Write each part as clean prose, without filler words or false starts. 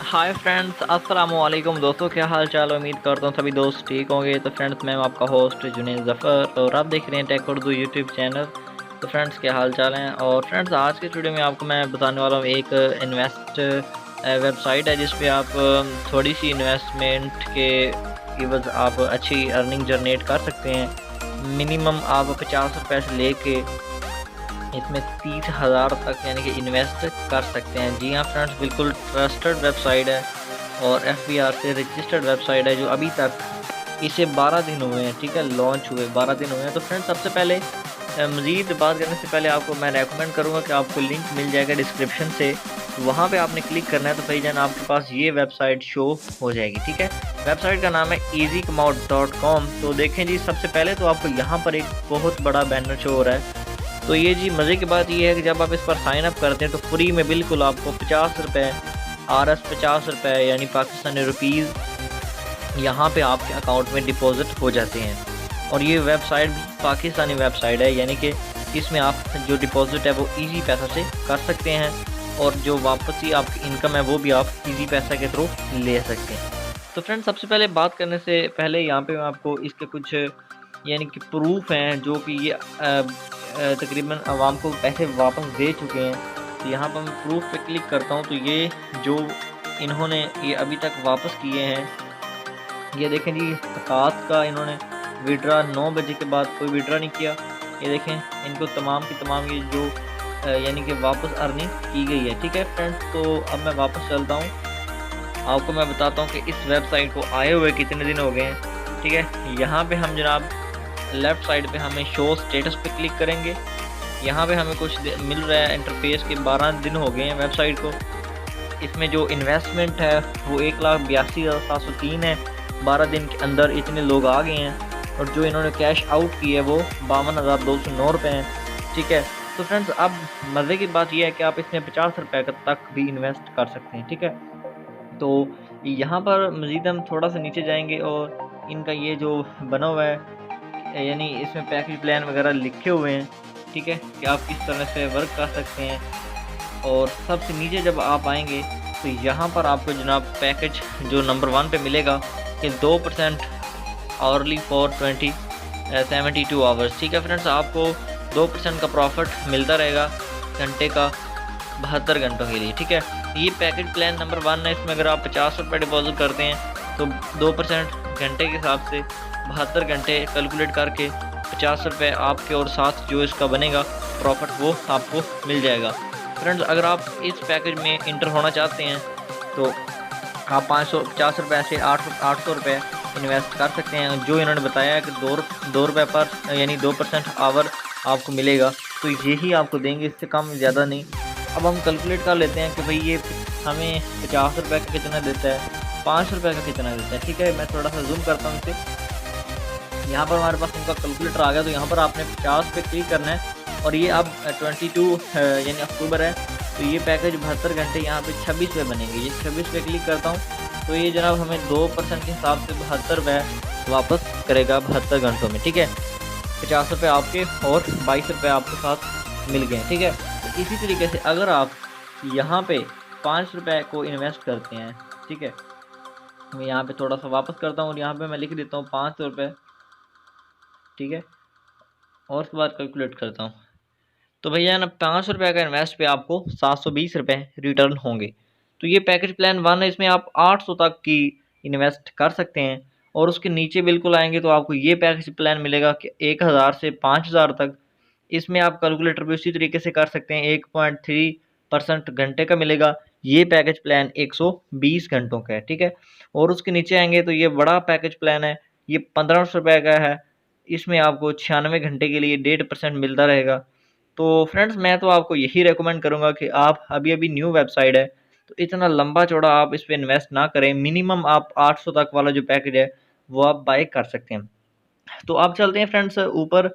Hi friends, अस्सलाम वालेकुम दोस्तों। क्या हाल चाल। उम्मीद करता हूँ सभी दोस्त ठीक होंगे। तो फ्रेंड्स, मैं आपका होस्ट जुनैद ज़फ़र और आप देख रहे हैं टेक उर्दू यूट्यूब चैनल। तो फ्रेंड्स, क्या हाल चाल हैं। और फ्रेंड्स, आज के वीडियो में आपको मैं बताने वाला हूँ एक इन्वेस्ट वेबसाइट है जिस पे आप थोड़ी सी इन्वेस्टमेंट के एवज़ आप अच्छी अर्निंग जनरेट कर सकते हैं। मिनिमम आप 50 रुपये से लेके इसमें 30,000 तक यानी कि इन्वेस्ट कर सकते हैं। जी हाँ फ्रेंड्स, बिल्कुल ट्रस्टेड वेबसाइट है और FBR से रजिस्टर्ड वेबसाइट है जो अभी तक इसे 12 दिन हुए हैं, ठीक है, लॉन्च हुए 12 दिन हुए हैं। तो फ्रेंड्स, सबसे पहले मज़ीद बात करने से पहले आपको मैं रेकमेंड करूँगा कि आपको लिंक मिल जाएगा डिस्क्रिप्शन से, वहाँ पे आपने क्लिक करना है तो भाईजान आपके पास ये वेबसाइट शो हो जाएगी, ठीक है। वेबसाइट का नाम है easycomout.com। तो देखें जी, सबसे पहले तो आपको यहाँ पर एक बहुत बड़ा बैनर शो हो रहा है। तो ये जी मज़े की बात ये है कि जब आप इस पर साइन अप करते हैं तो फ्री में बिल्कुल आपको 50 रुपये RS 50 रुपये यानी पाकिस्तानी रुपीज़ यहाँ पे आपके अकाउंट में डिपॉज़िट हो जाते हैं। और ये वेबसाइट भी पाकिस्तानी वेबसाइट है, यानी कि इसमें आप जो डिपॉज़िट है वो इजी पैसा से कर सकते हैं और जो वापसी आपकी इनकम है वो भी आप इजी पैसा के थ्रू ले सकते हैं। तो फ्रेंड्स, सबसे पहले बात करने से पहले यहाँ पे मैं आपको इसके कुछ यानी कि प्रूफ हैं जो कि ये तकरीबन आवाम को पैसे वापस दे चुके हैं। तो यहाँ पर मैं प्रूफ पे क्लिक करता हूँ तो ये जो इन्होंने ये अभी तक वापस किए हैं, ये देखें जी, रात का इन्होंने विड्रा 9 बजे के बाद कोई विड्रा नहीं किया। ये देखें, इनको तमाम की तमाम ये जो यानी कि वापस अर्निंग की गई है, ठीक है फ्रेंड्स। तो अब मैं वापस चलता हूँ, आपको मैं बताता हूँ कि इस वेबसाइट को आए हुए कितने दिन हो गए हैं, ठीक है। यहाँ पे हम जनाब लेफ़्ट साइड पे हमें शो स्टेटस पे क्लिक करेंगे। यहाँ पे हमें कुछ मिल रहा है इंटरफेस के 12 दिन हो गए हैं वेबसाइट को। इसमें जो इन्वेस्टमेंट है वो 1,82,703 है। 12 दिन के अंदर इतने लोग आ गए हैं और जो इन्होंने कैश आउट की है वो 52,209 रुपये हैं, ठीक है। तो फ्रेंड्स, अब मज़े की बात यह है कि आप इसमें 50 रुपये तक भी इन्वेस्ट कर सकते हैं, ठीक है। तो यहाँ पर मज़ीद हम थोड़ा सा नीचे जाएंगे और इनका ये जो बना हुआ है यानी इसमें पैकेज प्लान वगैरह लिखे हुए हैं, ठीक है, कि आप किस तरह से वर्क कर सकते हैं। और सबसे नीचे जब आप आएंगे तो यहाँ पर आपको जनाब पैकेज जो नंबर 1 पे मिलेगा कि 2% आवरली फॉर 72 आवर्स, ठीक है फ्रेंड्स। आपको 2% का प्रॉफिट मिलता रहेगा घंटे का 72 घंटों के लिए, ठीक है। ये पैकेज प्लान नंबर 1 है। इसमें अगर आप 50 रुपये डिपॉजिट करते हैं तो 2% घंटे के हिसाब से 72 घंटे कैलकुलेट करके 50 रुपये आपके और साथ जो इसका बनेगा प्रॉफिट वो आपको मिल जाएगा। फ्रेंड्स, अगर आप इस पैकेज में इंटर होना चाहते हैं तो आप 550 रुपये से 800 रुपये इन्वेस्ट कर सकते हैं। जो इन्होंने बताया है कि दो रुपये पर यानी 2% आवर आपको मिलेगा, तो यही आपको देंगे, इससे कम ज़्यादा नहीं। अब हम कैलकुलेट कर लेते हैं कि भाई ये हमें 50 रुपये का कितना देता है, 5 रुपये का कितना देता है, ठीक है। मैं थोड़ा सा जूम करता हूँ इसे। यहाँ पर हमारे पास उनका कैलकुलेटर आ गया। तो यहाँ पर आपने 50 पे क्लिक करना है और ये अब 22 यानी अक्टूबर है, तो ये पैकेज 72 घंटे यहाँ पे 26 पे बनेंगे। ये 26 पे क्लिक करता हूँ तो ये जनाब हमें 2% के हिसाब से 72 रुपये वापस करेगा 72 घंटों में, ठीक है। 50 रुपये आपके और 22 रुपये आपके साथ मिल गए, ठीक है। तो इसी तरीके से अगर आप यहाँ पे 5 रुपये को इन्वेस्ट करते हैं, ठीक है, मैं यहाँ पे थोड़ा सा वापस करता हूँ और यहाँ पे मैं लिख देता हूँ 500 रुपये, ठीक है, और उसके बाद कैलकुलेट करता हूँ। तो भैया ना 500 रुपये का इन्वेस्ट पे आपको 720 रुपये रिटर्न होंगे। तो ये पैकेज प्लान 1 है, इसमें आप 800 तक की इन्वेस्ट कर सकते हैं। और उसके नीचे बिल्कुल आएंगे तो आपको ये पैकेज प्लान मिलेगा कि 1000 से 5000 तक। इसमें आप कैलकुलेटर भी उसी तरीके से कर सकते हैं, 1.3% घंटे का मिलेगा। ये पैकेज प्लान 120 घंटों का है, ठीक है। और उसके नीचे आएंगे तो ये बड़ा पैकेज प्लान है, ये 1500 रुपये का है। इसमें आपको 96 घंटे के लिए 1.5% मिलता रहेगा। तो फ्रेंड्स, मैं तो आपको यही रेकमेंड करूंगा कि आप अभी अभी न्यू वेबसाइट है तो इतना लंबा चौड़ा आप इस पर इन्वेस्ट ना करें। मिनिमम आप 800 तक वाला जो पैकेज है वो आप बाय कर सकते हैं। तो आप चलते हैं फ्रेंड्स ऊपर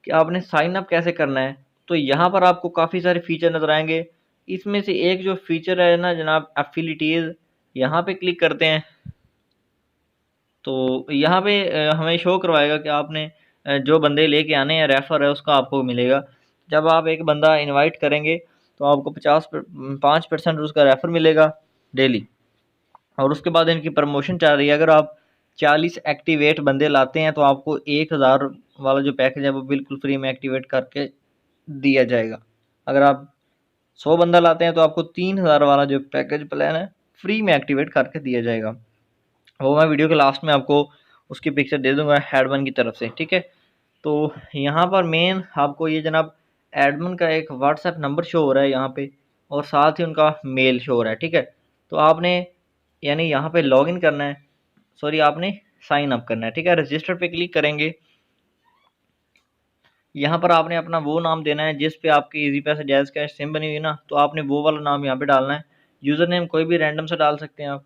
कि आपने साइन अप कैसे करना है। तो यहाँ पर आपको काफ़ी सारे फीचर नज़र आएंगे। इसमें से एक जो फीचर है ना जनाब, एफिलिटीज, यहाँ पे क्लिक करते हैं तो यहाँ पे हमें शो करवाएगा कि आपने जो बंदे लेके आने हैं, रेफ़र है उसका आपको मिलेगा। जब आप एक बंदा इनवाइट करेंगे तो आपको 5% उसका रेफ़र मिलेगा डेली। और उसके बाद इनकी प्रमोशन चल रही है। अगर आप 40 एक्टिवेट बंदे लाते हैं तो आपको 1000 वाला जो पैकेज है वो बिल्कुल फ्री में एक्टिवेट करके दिया जाएगा। अगर आप 100 बंदा लाते हैं तो आपको 3000 वाला जो पैकेज प्लान है फ्री में एक्टिवेट करके दिया जाएगा। वो मैं वीडियो के लास्ट में आपको उसकी पिक्चर दे दूंगा एडमिन की तरफ से, ठीक है। तो यहाँ पर मेन आपको ये जनाब एडमिन का एक व्हाट्सएप नंबर शो हो रहा है यहाँ पे, और साथ ही उनका मेल शो हो रहा है, ठीक है। तो आपने यानी यहाँ पे लॉगिन करना है, सॉरी आपने साइन अप करना है, ठीक है। रजिस्टर पे क्लिक करेंगे, यहाँ पर आपने अपना वो नाम देना है जिस पे आपकी इजी पैसा जैज़ कैश सिम बनी हुई है ना, तो आपने वो वाला नाम यहाँ पे डालना है। यूज़र नेम कोई भी रैंडम से डाल सकते हैं आप,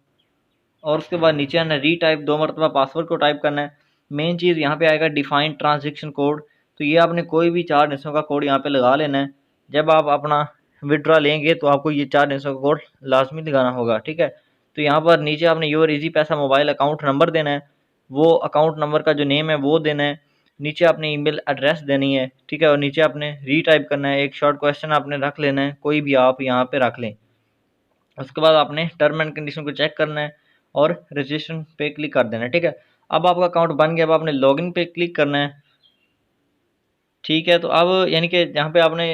और उसके बाद नीचे आना रीटाइप 2 मरतबा पासवर्ड को टाइप करना है। मेन चीज़ यहाँ पे आएगा डिफाइंड ट्रांजेक्शन कोड, तो ये आपने कोई भी 4 डिजिटों का कोड यहाँ पे लगा लेना है। जब आप अपना विड्रॉ लेंगे तो आपको ये 4 डिजिटों का कोड लाजमी लगाना होगा, ठीक है। तो यहाँ पर नीचे आपने योर इजी पैसा मोबाइल अकाउंट नंबर देना है, वो अकाउंट नंबर का जो नेम है वो देना है। नीचे आपने ईमेल एड्रेस देनी है, ठीक है। और नीचे आपने रीटाइप करना है, एक शॉर्ट क्वेश्चन आपने रख लेना है, कोई भी आप यहाँ पे रख लें। उसके बाद आपने टर्म एंड कंडीशन को चेक करना है और रजिस्ट्रेशन पे क्लिक कर देना है, ठीक है। अब आपका अकाउंट बन गया, अब आपने लॉगिन पे क्लिक करना है, ठीक है। तो अब यानी कि जहाँ पे आपने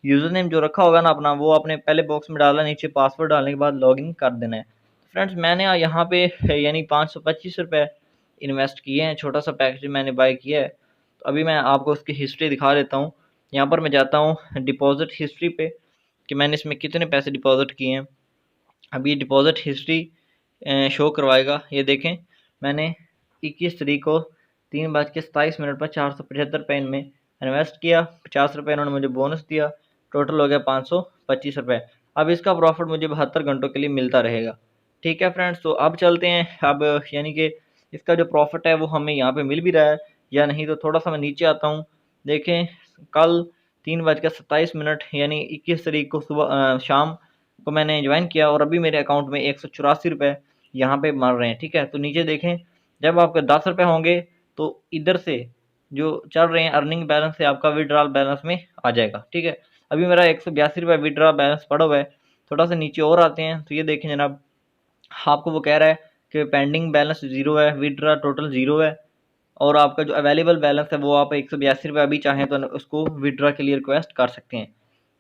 यूज़र नेम जो रखा होगा ना अपना, वो आपने पहले बॉक्स में डाला, नीचे पासवर्ड डालने के बाद लॉगिन कर देना है। फ्रेंड्स मैंने यहाँ पे यानी 525 रुपये इन्वेस्ट किए हैं, छोटा सा पैकेज मैंने बाय किया है। तो अभी मैं आपको उसकी हिस्ट्री दिखा देता हूँ। यहाँ पर मैं जाता हूँ डिपॉजिट हिस्ट्री पे कि मैंने इसमें कितने पैसे डिपॉजिट किए हैं। अभी ये डिपॉजिट हिस्ट्री शो करवाएगा। ये देखें, मैंने 21 तारीख को 3:27 पर 475 रुपये इनमें इन्वेस्ट किया, 50 रुपये इन्होंने मुझे बोनस दिया, टोटल हो गया 525 रुपये। अब इसका प्रॉफिट मुझे 72 घंटों के लिए मिलता रहेगा, ठीक है फ्रेंड्स। तो अब चलते हैं, अब यानी कि इसका जो प्रॉफिट है वो हमें यहाँ पे मिल भी रहा है या नहीं। तो थोड़ा सा मैं नीचे आता हूँ, देखें कल 3:27 यानी 21 तारीख को सुबह शाम को मैंने ज्वाइन किया, और अभी मेरे अकाउंट में 184 रुपये यहाँ पे मर रहे हैं, ठीक है। तो नीचे देखें, जब आपके 10 रुपये होंगे तो इधर से जो चल रहे हैं अर्निंग बैलेंस से आपका विड्रॉल बैलेंस में आ जाएगा, ठीक है। अभी मेरा 182 रुपये विड्रॉल बैलेंस पड़ा हुआ है। थोड़ा सा नीचे और आते हैं तो ये देखें जनाब, आपको वो कह रहा है कि पेंडिंग बैलेंस ज़ीरो है, विड्रॉ टोटल ज़ीरो है, और आपका जो अवेलेबल बैलेंस है वो आप 182 रुपये अभी चाहें तो उसको विड्रॉ के लिए रिक्वेस्ट कर सकते हैं।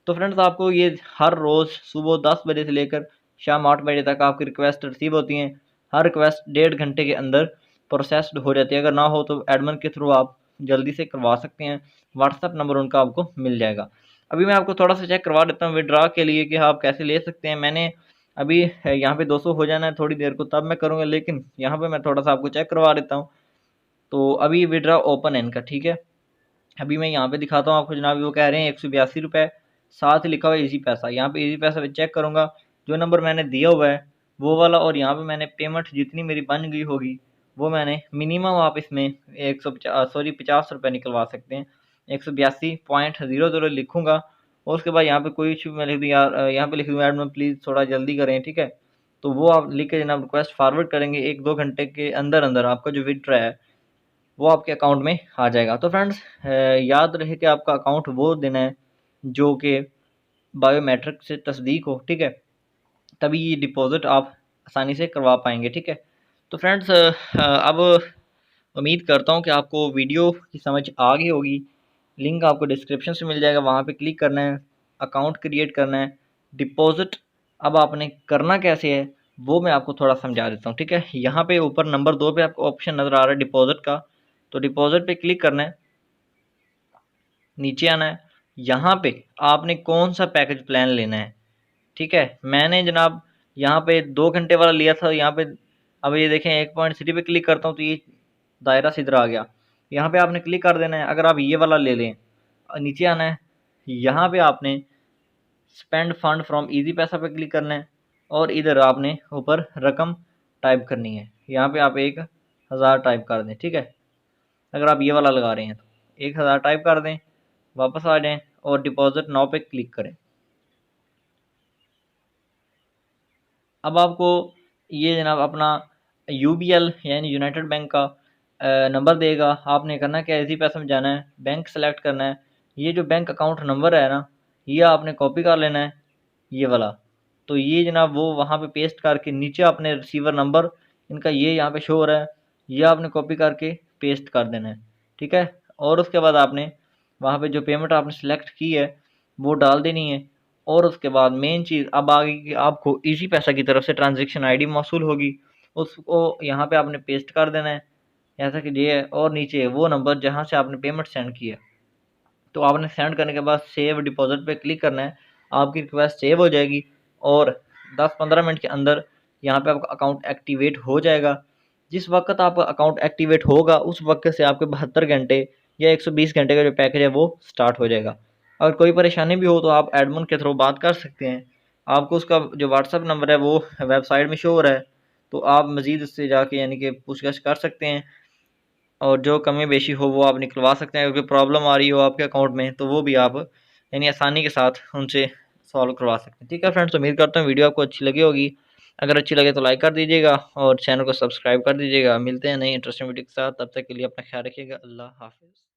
तो फ्रेंड्स आपको ये हर रोज़ सुबह 10 बजे से लेकर शाम 8 बजे तक आपकी रिक्वेस्ट रिसीव होती हैं। हर रिक्वेस्ट 1.5 घंटे के अंदर प्रोसेस्ड हो जाती है। अगर ना हो तो एडमिन के थ्रू आप जल्दी से करवा सकते हैं, व्हाट्सएप नंबर उनका आपको मिल जाएगा। अभी मैं आपको थोड़ा सा चेक करवा देता हूँ विड्रॉ के लिए कि आप कैसे ले सकते हैं। मैंने अभी यहाँ पे 200 हो जाना है थोड़ी देर को, तब मैं करूँगा, लेकिन यहाँ पे मैं थोड़ा सा आपको चेक करवा देता हूँ। तो अभी विड्रॉ ओपन है इनका, ठीक है। अभी मैं यहाँ पे दिखाता हूँ आपको जनाब, वो कह रहे हैं 182 रुपये, साथ ही लिखा हुआ है इजी पैसा। यहाँ पे इजी पैसा पे चेक करूँगा, जो नंबर मैंने दिया हुआ है वो वाला, और यहाँ पे मैंने पेमेंट जितनी मेरी बन गई होगी वो मैंने मिनिमम, आप इसमें 50 रुपये निकलवा सकते हैं। 182.00 लिखूँगा, और उसके बाद यहाँ पे कोई इशू मैं लिख दूँ यार, यहाँ पे लिख दूँ एडमिन प्लीज़ थोड़ा जल्दी करें, ठीक है। तो वो आप लिख के जनाब रिक्वेस्ट फॉरवर्ड करेंगे, 1-2 घंटे के अंदर अंदर आपका जो विड्रॉ है वो आपके अकाउंट में आ जाएगा। तो फ्रेंड्स याद रहे कि आपका अकाउंट वो देना है जो कि बायोमेट्रिक से तस्दीक हो, ठीक है, तभी ये डिपॉज़िट आप आसानी से करवा पाएंगे, ठीक है। तो फ्रेंड्स अब उम्मीद करता हूँ कि आपको वीडियो की समझ आ गई होगी। लिंक आपको डिस्क्रिप्शन से मिल जाएगा, वहाँ पे क्लिक करना है, अकाउंट क्रिएट करना है, डिपॉज़िट अब आपने करना कैसे है वो मैं आपको थोड़ा समझा देता हूँ, ठीक है। यहाँ पे ऊपर नंबर 2 पे आपको ऑप्शन नज़र आ रहा है डिपॉज़िट का, तो डिपॉज़िट पे क्लिक करना है, नीचे आना है, यहाँ पे आपने कौन सा पैकेज प्लान लेना है, ठीक है। मैंने जनाब यहाँ पे 2 घंटे वाला लिया था, यहाँ पे अब ये देखें 1.3 पे क्लिक करता हूँ तो ये दायरा सीधा आ गया। यहाँ पे आपने क्लिक कर देना है। अगर आप ये वाला ले लें, नीचे आना है, यहाँ पे आपने स्पेंड फंड फ्रॉम इजी पैसा पे क्लिक करना है, और इधर आपने ऊपर रकम टाइप करनी है। यहाँ पे आप 1000 टाइप कर दें, ठीक है। अगर आप ये वाला लगा रहे हैं तो 1000 टाइप कर दें, वापस आ जाएं और डिपॉजिट नाउ पे क्लिक करें। अब आपको ये जनाब अपना यूबीएल यानी यूनाइटेड बैंक का नंबर देगा। आपने करना क्या है, इसी पैसे में जाना है, बैंक सेलेक्ट करना है, ये जो बैंक अकाउंट नंबर है ना ये आपने कॉपी कर लेना है, ये वाला। तो ये जनाब वो वहाँ पे पेस्ट करके नीचे अपने रिसीवर नंबर इनका ये यहाँ पे शो हो रहा है, ये आपने कॉपी करके पेस्ट कर देना है, ठीक है। और उसके बाद आपने वहाँ पे जो पेमेंट आपने सेलेक्ट की है वो डाल देनी है। और उसके बाद मेन चीज़ अब आगे कि आपको इजी पैसा की तरफ से ट्रांजेक्शन आईडी मौसूल होगी, उसको यहाँ पे आपने पेस्ट कर देना है जैसा कि ये है, और नीचे वो नंबर जहाँ से आपने पेमेंट सेंड की है। तो आपने सेंड करने के बाद सेव डिपॉजिट पे क्लिक करना है, आपकी रिक्वेस्ट सेव हो जाएगी और 10-15 मिनट के अंदर यहाँ पे आपका अकाउंट एक्टिवेट हो जाएगा। जिस वक्त आपका अकाउंट एक्टिवेट होगा उस वक्त से आपके 72 घंटे या 120 घंटे का जो पैकेज है वो स्टार्ट हो जाएगा। अगर कोई परेशानी भी हो तो आप एडमिन के थ्रू बात कर सकते हैं, आपको उसका जो व्हाट्सअप नंबर है वो वेबसाइट में शो हो रहा है, तो आप मज़ीद उससे जाके यानी कि पूछताछ कर सकते हैं और जो कमी बेशी हो वो आप निकलवा सकते हैं। क्योंकि प्रॉब्लम आ रही हो आपके अकाउंट में तो वो भी आप यानी आसानी के साथ उनसे सॉल्व करवा सकते हैं। ठीक है फ्रेंड्स, उम्मीद करता हूँ वीडियो आपको अच्छी लगी होगी। अगर अच्छी लगे तो लाइक कर दीजिएगा और चैनल को सब्सक्राइब कर दीजिएगा। मिलते हैं नई इंटरेस्टिंग वीडियो के साथ, तब तक के लिए अपना ख्याल रखिएगा। अल्लाह हाफिज़।